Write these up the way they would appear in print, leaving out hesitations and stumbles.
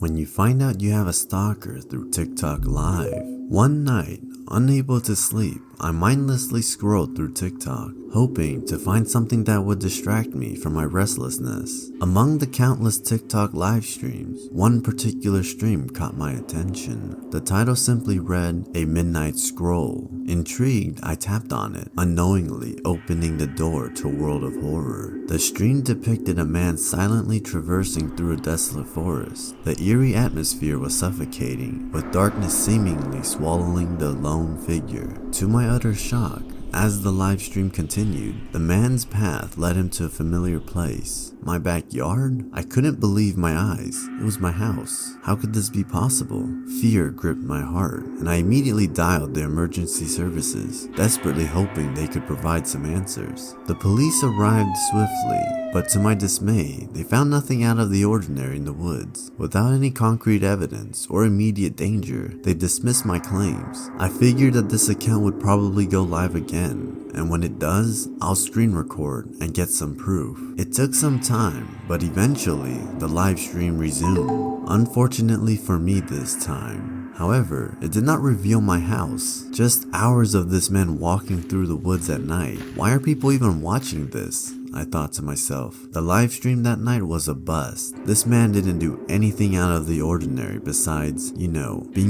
When you find out you have a stalker through TikTok Live. One night, unable to sleep, I mindlessly scrolled through TikTok, hoping to find something that would distract me from my restlessness. Among the countless TikTok live streams, one particular stream caught my attention. The title simply read, "A Midnight Scroll." Intrigued, I tapped on it, unknowingly opening the door to a world of horror. The stream depicted a man silently traversing through a desolate forest. The eerie atmosphere was suffocating, with darkness seemingly swallowing the lone figure. To my utter shock, as the live stream continued, the man's path led him to a familiar place. My backyard? I couldn't believe my eyes. It was my house. How could this be possible? Fear gripped my heart, and I immediately dialed the emergency services, desperately hoping they could provide some answers. The police arrived swiftly, but to my dismay, they found nothing out of the ordinary in the woods. Without any concrete evidence or immediate danger, they dismissed my claims. I figured that this account would probably go live again, and when it does, I'll screen record and get some proof. It took some time, but eventually, the live stream resumed. Unfortunately for me this time. However, it did not reveal my house, just hours of this man walking through the woods at night. Why are people even watching this? I thought to myself. The live stream that night was a bust. This man didn't do anything out of the ordinary besides, being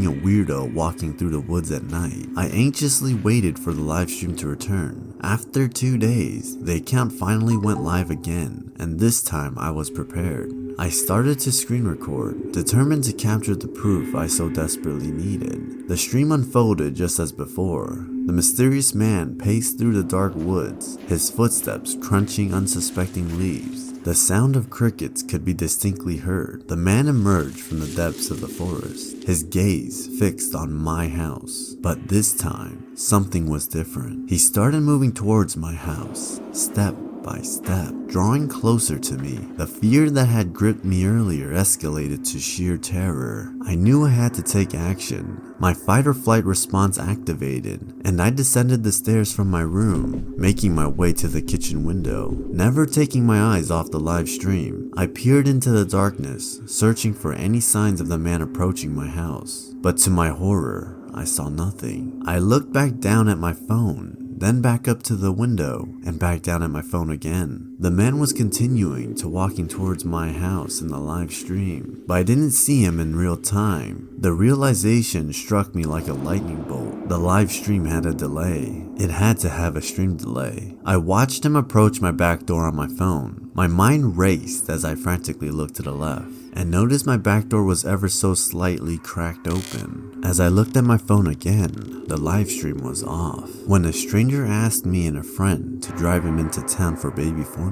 a weirdo walking through the woods at night. I anxiously waited for the live stream to return. After 2 days, the account finally went live again, and this time I was prepared. I started to screen record, determined to capture the proof I so desperately needed. The stream unfolded just as before. The mysterious man paced through the dark woods, his footsteps crunching unsuspecting leaves. The sound of crickets could be distinctly heard. The man emerged from the depths of the forest, his gaze fixed on my house. But this time, something was different. He started moving towards my house, step by step, drawing closer to me. The fear that had gripped me earlier escalated to sheer terror. I knew I had to take action. My fight or flight response activated, and I descended the stairs from my room, making my way to the kitchen window. Never taking my eyes off the live stream, I peered into the darkness, searching for any signs of the man approaching my house. But to my horror, I saw nothing. I looked back down at my phone, then back up to the window, and back down at my phone again. The man was continuing to walking towards my house in the live stream, but I didn't see him in real time. The realization struck me like a lightning bolt. The live stream had a delay. It had to have a stream delay. I watched him approach my back door on my phone. My mind raced as I frantically looked to the left, and noticed my back door was ever so slightly cracked open. As I looked at my phone again, the live stream was off. When a stranger asked me and a friend to drive him into town for baby formula.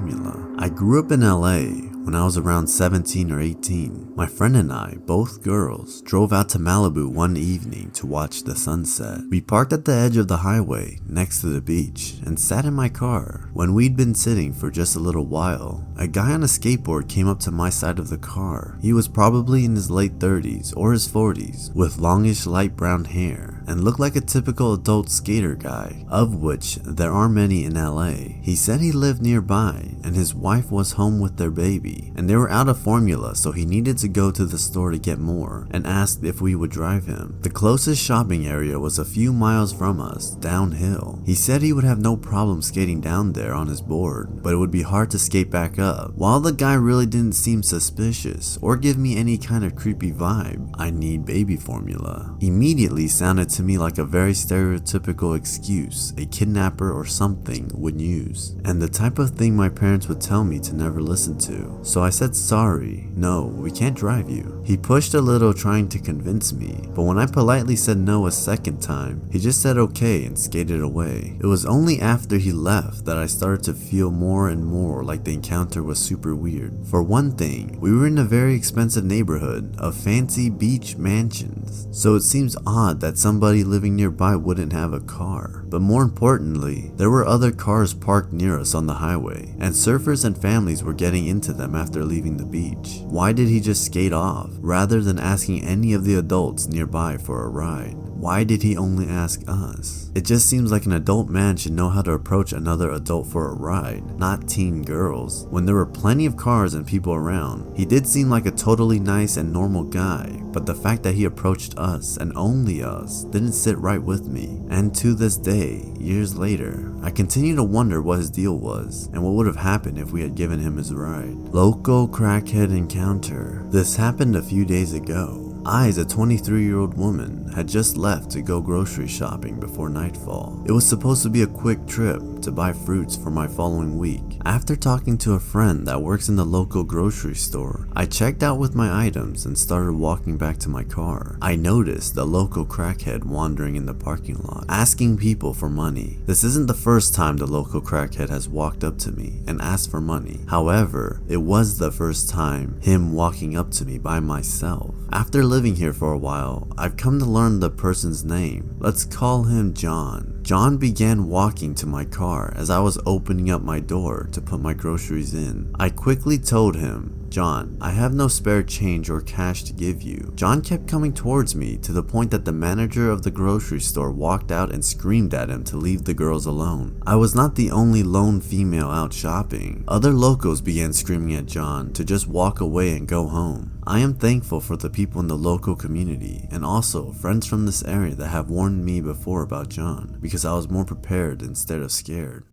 I grew up in LA. When I was around 17 or 18, my friend and I, both girls, drove out to Malibu one evening to watch the sunset. We parked at the edge of the highway next to the beach and sat in my car. When we'd been sitting for just a little while, a guy on a skateboard came up to my side of the car. He was probably in his late 30s or his 40s, with longish light brown hair, and looked like a typical adult skater guy, of which there are many in LA. He said he lived nearby and his wife was home with their baby, and they were out of formula, so he needed to go to the store to get more, and asked if we would drive him. The closest shopping area was a few miles from us, downhill. He said he would have no problem skating down there on his board, but it would be hard to skate back up. While the guy really didn't seem suspicious or give me any kind of creepy vibe, I need baby formula immediately sounded to me like a very stereotypical excuse a kidnapper or something would use, and the type of thing my parents would tell me to never listen to. So I said sorry, no, we can't drive you. He pushed a little trying to convince me, but when I politely said no a second time, he just said okay and skated away. It was only after he left that I started to feel more and more like the encounter was super weird. For one thing, we were in a very expensive neighborhood of fancy beach mansions, so it seems odd that somebody living nearby wouldn't have a car. But more importantly, there were other cars parked near us on the highway, and surfers and families were getting into them after leaving the beach. Why did he just skate off, rather than asking any of the adults nearby for a ride? why did he only ask us? It just seems like an adult man should know how to approach another adult for a ride, not teen girls. When there were plenty of cars and people around, he did seem like a totally nice and normal guy, but the fact that he approached us and only us didn't sit right with me. And to this day, years later, I continue to wonder what his deal was and what would have happened if we had given him his ride. Local crackhead encounter. This happened a few days ago. I, as a 23-year-old woman, had just left to go grocery shopping before nightfall. It was supposed to be a quick trip to buy fruits for my following week. After talking to a friend that works in the local grocery store, I checked out with my items and started walking back to my car. I noticed a local crackhead wandering in the parking lot, asking people for money. This isn't the first time the local crackhead has walked up to me and asked for money. However, it was the first time him walking up to me by myself. After living here for a while, I've come to learn the person's name. Let's call him John. John began walking to my car as I was opening up my door to put my groceries in. I quickly told him, "John, I have no spare change or cash to give you." John kept coming towards me to the point that the manager of the grocery store walked out and screamed at him to leave the girls alone. I was not the only lone female out shopping. Other locals began screaming at John to just walk away and go home. I am thankful for the people in the local community and also friends from this area that have warned me before about John, because I was more prepared instead of scared.